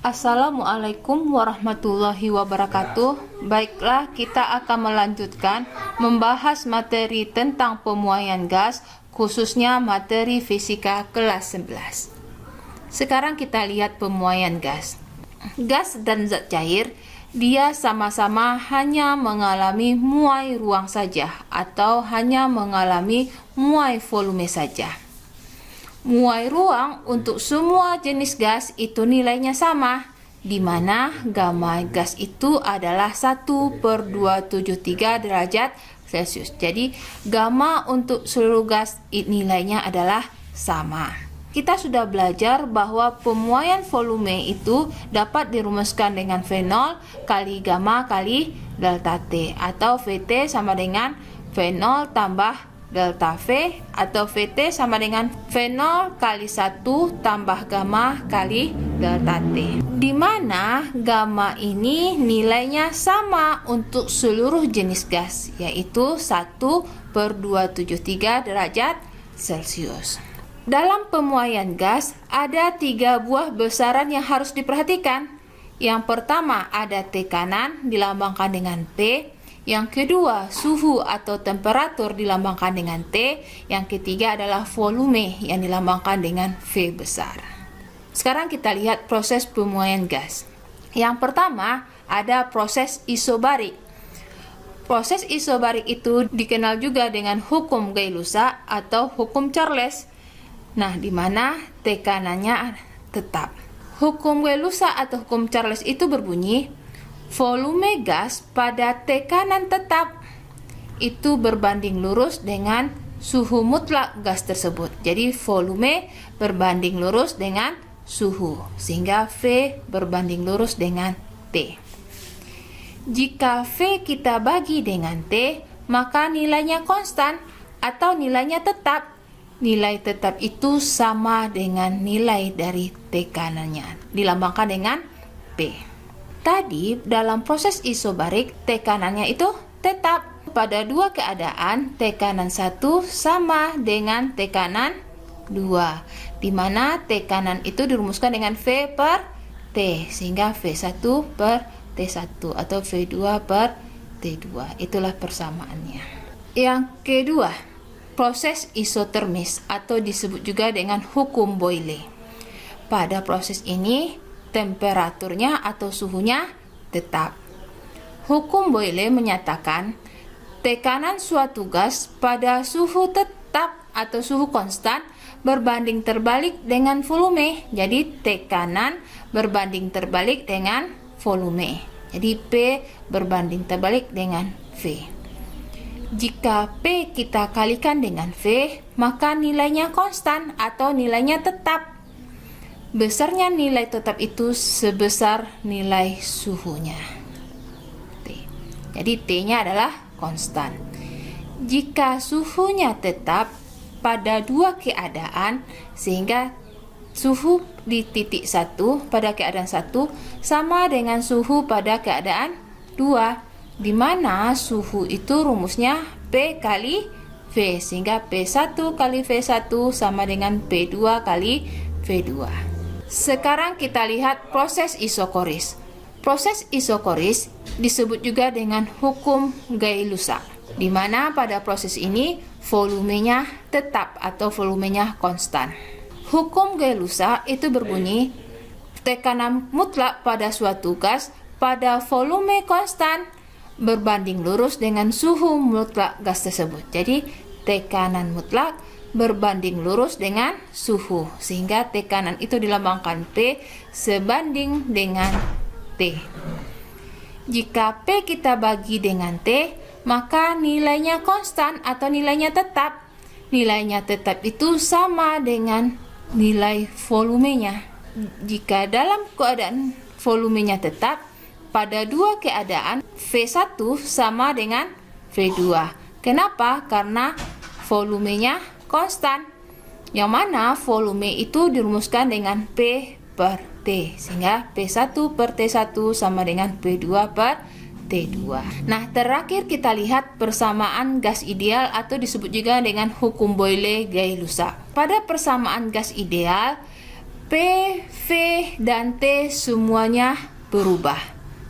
Assalamualaikum warahmatullahi wabarakatuh. Baiklah, kita akan melanjutkan membahas materi tentang pemuaian gas, khususnya materi fisika kelas 11. Sekarang kita lihat pemuaian gas. Gas dan zat cair, dia sama-sama hanya mengalami muai ruang saja atau hanya mengalami muai volume saja. Muai ruang untuk semua jenis gas itu nilainya sama, di mana gamma gas itu adalah 1/273 derajat Celcius. Jadi gamma untuk seluruh gas nilainya adalah sama. Kita sudah belajar bahwa pemuaian volume itu dapat dirumuskan dengan V0 kali gamma kali delta T, atau VT sama dengan V0 tambah delta V, atau VT sama dengan V0 kali 1 tambah gamma kali delta T, di mana gamma ini nilainya sama untuk seluruh jenis gas, yaitu 1/273 derajat Celcius. Dalam pemuaian gas ada 3 buah besaran yang harus diperhatikan. Yang pertama ada tekanan dilambangkan dengan T. Yang kedua, suhu atau temperatur dilambangkan dengan T. Yang ketiga adalah volume yang dilambangkan dengan V besar. Sekarang kita lihat proses pemuaian gas. Yang pertama, ada proses isobarik. Proses isobarik itu dikenal juga dengan hukum Gay-Lussac atau hukum Charles. Nah, di mana tekanannya tetap. Hukum Gay-Lussac atau hukum Charles itu berbunyi, volume gas pada tekanan tetap itu berbanding lurus dengan suhu mutlak gas tersebut. Jadi volume berbanding lurus dengan suhu, sehingga V berbanding lurus dengan T. Jika V kita bagi dengan T, maka nilainya konstan atau nilainya tetap. Nilai tetap itu sama dengan nilai dari tekanannya, dilambangkan dengan P. Tadi dalam proses isobarik tekanannya itu tetap. Pada dua keadaan tekanan 1 sama dengan tekanan 2, di mana tekanan itu dirumuskan dengan V per T, sehingga V1 per T1 atau V2 per T2. Itulah persamaannya. Yang kedua, proses isotermis atau disebut juga dengan hukum Boyle. Pada proses ini temperaturnya atau suhunya tetap. Hukum Boyle menyatakan tekanan suatu gas pada suhu tetap atau suhu konstan berbanding terbalik dengan volume. Jadi tekanan berbanding terbalik dengan volume. Jadi P berbanding terbalik dengan V. Jika P kita kalikan dengan V, maka nilainya konstan atau nilainya tetap. Besarnya nilai tetap itu sebesar nilai suhunya, T. Jadi T-nya adalah konstan. Jika suhunya tetap pada dua keadaan, sehingga suhu di titik 1 pada keadaan 1 sama dengan suhu pada keadaan 2, di mana suhu itu rumusnya P kali V, sehingga P1 kali V1 sama dengan P2 kali V2. Sekarang kita lihat proses isokoris. Proses isokoris disebut juga dengan hukum Gay-Lussac, di mana pada proses ini volumenya tetap atau volumenya konstan. Hukum Gay-Lussac itu berbunyi, tekanan mutlak pada suatu gas pada volume konstan berbanding lurus dengan suhu mutlak gas tersebut. Jadi tekanan mutlak berbanding lurus dengan suhu, sehingga tekanan itu dilambangkan P sebanding dengan T. Jika P kita bagi dengan T, maka nilainya konstan atau nilainya tetap. Nilainya tetap itu sama dengan nilai volumenya. Jika dalam keadaan volumenya tetap, pada dua keadaan V1 sama dengan V2. Kenapa? Karena volumenya konstan, yang mana volume itu dirumuskan dengan P per T, sehingga P1 per T1 sama dengan P2 per T2. Nah, terakhir kita lihat persamaan gas ideal atau disebut juga dengan hukum Boyle-Gay-Lussac. Pada persamaan gas ideal, P, V, dan T semuanya berubah.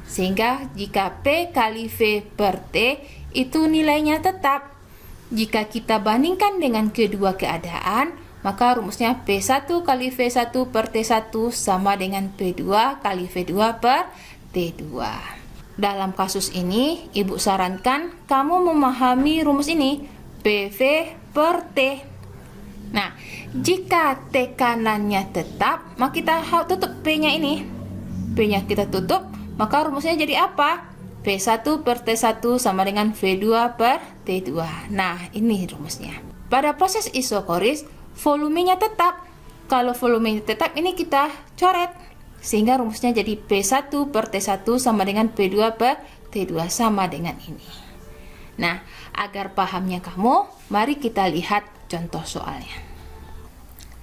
Sehingga jika P kali V per T itu nilainya tetap. Jika kita bandingkan dengan kedua keadaan, maka rumusnya P1 kali V1 per T1 sama dengan P2 kali V2 per T2. Dalam kasus ini, Ibu sarankan kamu memahami rumus ini, PV per T. Nah, jika tekanannya tetap, maka kita tutup P-nya ini. P-nya kita tutup, maka rumusnya jadi apa? P1 per T1 sama dengan V2 per T2. Nah, ini rumusnya. Pada proses isokoris, volumenya tetap. Kalau volumenya tetap, ini kita coret. Sehingga rumusnya jadi P1 per T1 sama dengan P2 per T2 sama dengan ini. Nah, agar pahamnya kamu, mari kita lihat contoh soalnya.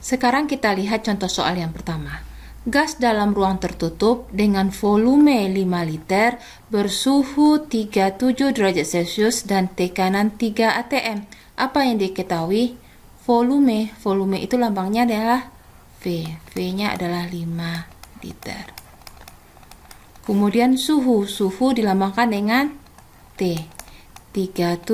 Sekarang kita lihat contoh soal yang pertama. Gas dalam ruang tertutup dengan volume 5 liter bersuhu 37 derajat Celcius dan tekanan 3 atm. Apa yang diketahui? Volume itu lambangnya adalah V. V-nya adalah 5 liter. Kemudian suhu dilambangkan dengan T. 37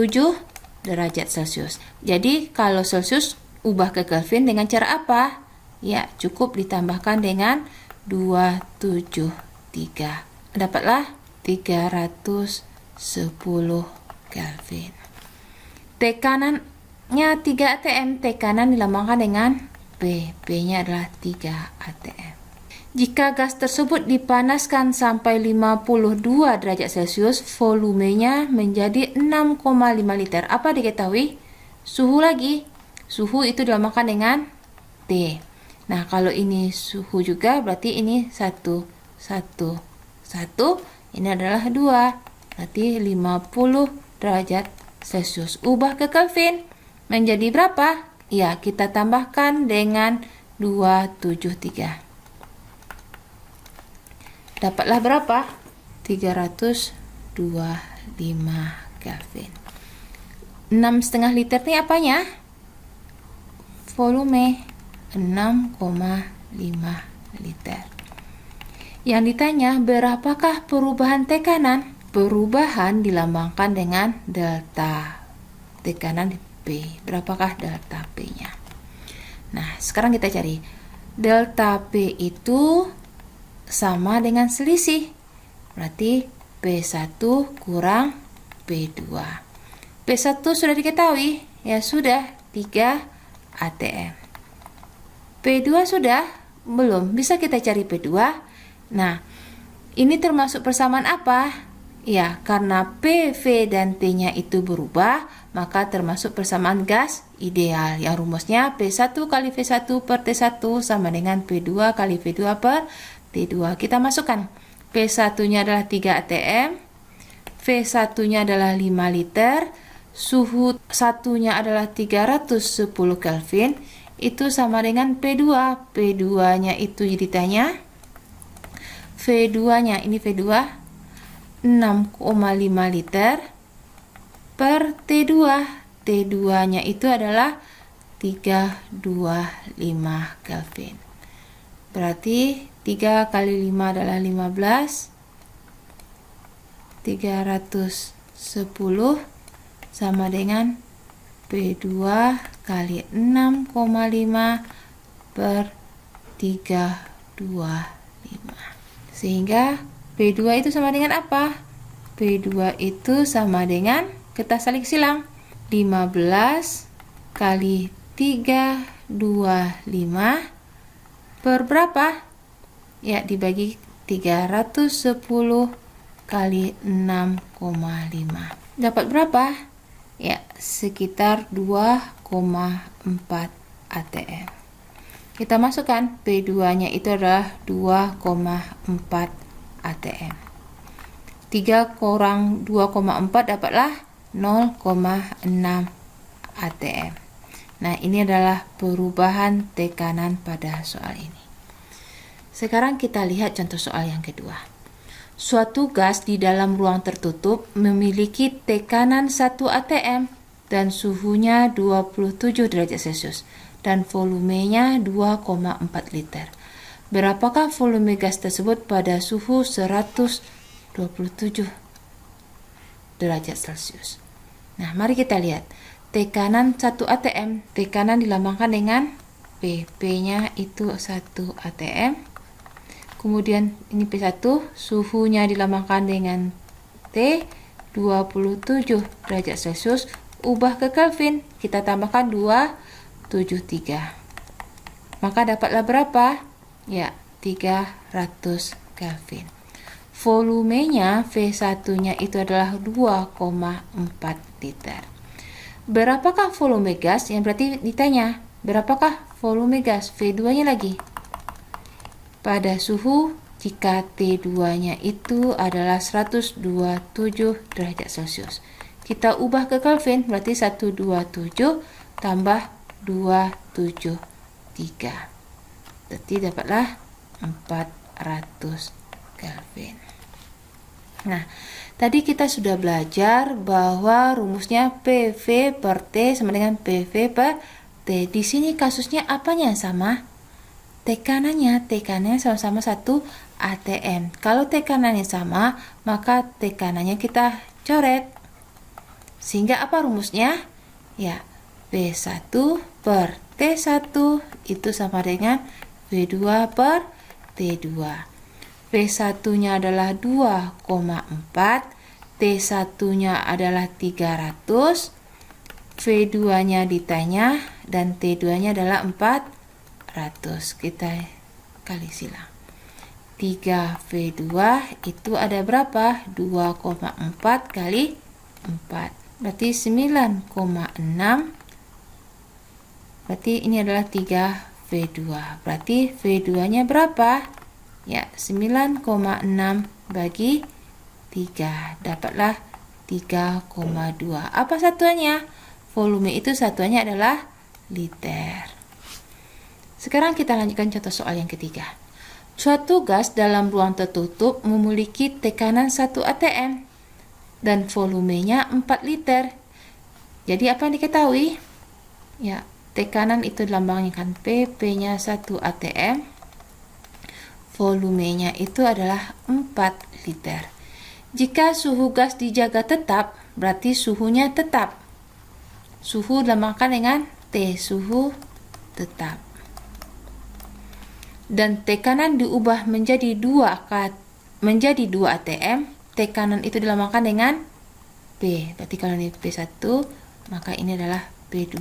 derajat Celcius. Jadi kalau Celcius ubah ke Kelvin dengan cara apa? Ya, cukup ditambahkan dengan 273. Dapatlah 310 Kelvin. Tekanannya 3 atm, tekanan dilambangkan dengan P. P-nya adalah 3 atm. Jika gas tersebut dipanaskan sampai 52 derajat Celcius, volumenya menjadi 6,5 liter. Apa diketahui? Suhu lagi. Suhu itu dilambangkan dengan T. Nah, kalau ini suhu juga berarti ini 1. Ini adalah 2. Berarti 50 derajat Celcius. Ubah ke Kelvin menjadi berapa? Ya, kita tambahkan dengan 273. Dapatlah berapa? 325 Kelvin. 6,5 liter ini apanya? Volume 6,5 liter. Yang ditanya, berapakah perubahan tekanan? Perubahan dilambangkan dengan delta tekanan P. Berapakah delta P-nya? Nah, sekarang kita cari. Delta P itu sama dengan selisih. Berarti P1 kurang P2. P1 sudah diketahui. Ya sudah, 3 atm. P2 sudah? Belum. Bisa kita cari P2. Nah, ini termasuk persamaan apa? Ya, karena P, V, dan T-nya itu berubah, maka termasuk persamaan gas ideal. Yang rumusnya P1 kali V1 per T1 sama dengan P2 kali V2 per T2. Kita masukkan. P1-nya adalah 3 atm, V1-nya adalah 5 liter, suhu satunya adalah 310 Kelvin, itu sama dengan P2. P2-nya itu ditanya. V2-nya, ini V2, 6,5 liter per T2. T2-nya itu adalah 325 Kelvin. Berarti 3 kali 5 adalah 15. 310 sama dengan P2 kali 6,5 per 325. Sehingga P2 itu sama dengan apa? P2 itu sama dengan, kita saling silang, 15 kali 325 per berapa? Ya, dibagi 310 kali 6,5. Dapat berapa? Ya, sekitar 2,4 atm. Kita masukkan P2-nya itu adalah 2,4 atm. 3 kurang 2,4 dapatlah 0,6 atm. Nah, ini adalah perubahan tekanan pada soal ini. Sekarang kita lihat contoh soal yang kedua. Suatu gas di dalam ruang tertutup memiliki tekanan 1 atm dan suhunya 27 derajat Celcius dan volumenya 2,4 liter. Berapakah volume gas tersebut pada suhu 127 derajat Celcius? Nah, mari kita lihat. Tekanan 1 atm, tekanan dilambangkan dengan P. P-nya itu 1 atm. Kemudian ini P1, suhunya dilambangkan dengan T, 27 derajat Celcius. Ubah ke Kelvin, kita tambahkan 273. Maka dapatlah berapa? Ya, 300 Kelvin. Volumenya V1-nya itu adalah 2,4 liter. Berapakah volume gas? Yang berarti ditanya, berapakah volume gas? V2-nya lagi. Pada suhu jika T2-nya itu adalah 127 derajat Celcius. Kita ubah ke Kelvin, berarti 127 tambah 273. Berarti dapatlah 400 Kelvin. Nah, tadi kita sudah belajar bahwa rumusnya PV per T sama dengan PV per T. Di sini kasusnya apanya yang sama? Tekanannya sama-sama 1 atm. Kalau tekanannya sama, maka tekanannya kita coret. Sehingga apa rumusnya? Ya, V1 per T1 itu sama dengan V2 per T2. V1-nya adalah 2,4, T1-nya adalah 300, V2-nya ditanya, dan T2-nya adalah 400. Kita kali silang. 3V2 itu ada berapa? 2,4 kali 4. Berarti 9,6. Berarti ini adalah 3V2. Berarti V2-nya berapa? Ya, 9,6 bagi 3. Dapatlah 3,2. Apa satuannya? Volume itu satuannya adalah liter. Sekarang kita lanjutkan contoh soal yang ketiga. Suatu gas dalam ruang tertutup memiliki tekanan 1 atm dan volumenya 4 liter. Jadi apa yang diketahui? Ya, tekanan itu dilambangkan P, P-nya 1 atm. Volumenya itu adalah 4 liter. Jika suhu gas dijaga tetap, berarti suhunya tetap. Suhu dilambangkan dengan T, suhu tetap. Dan tekanan diubah menjadi 2 atm. Tekanan itu dilambangkan dengan P. Berarti kalau ini P1, maka ini adalah P2.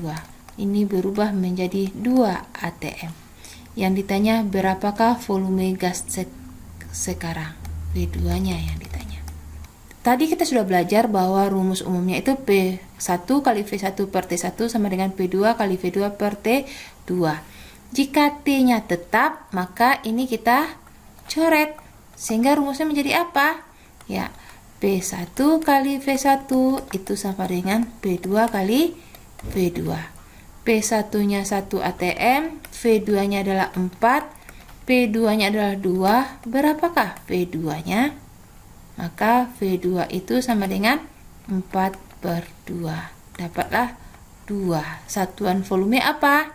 Ini berubah menjadi 2 atm. Yang ditanya berapakah volume gas sekarang? V2-nya yang ditanya. Tadi kita sudah belajar bahwa rumus umumnya itu P1 kali V1 per T1 sama dengan P2 kali V2 per T2. Jika T-nya tetap, maka ini kita coret. Sehingga rumusnya menjadi apa? Ya, P1 kali V1 itu sama dengan P2 kali V2. P1-nya 1 atm, V2-nya adalah 4, P2-nya adalah 2. Berapakah V2-nya? Maka V2 itu sama dengan 4 per 2. Dapatlah 2. Satuan volume apa?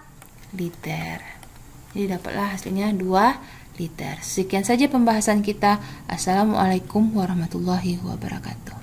Liter. Jadi dapatlah hasilnya 2 liter. Sekian saja pembahasan kita. Assalamualaikum warahmatullahi wabarakatuh.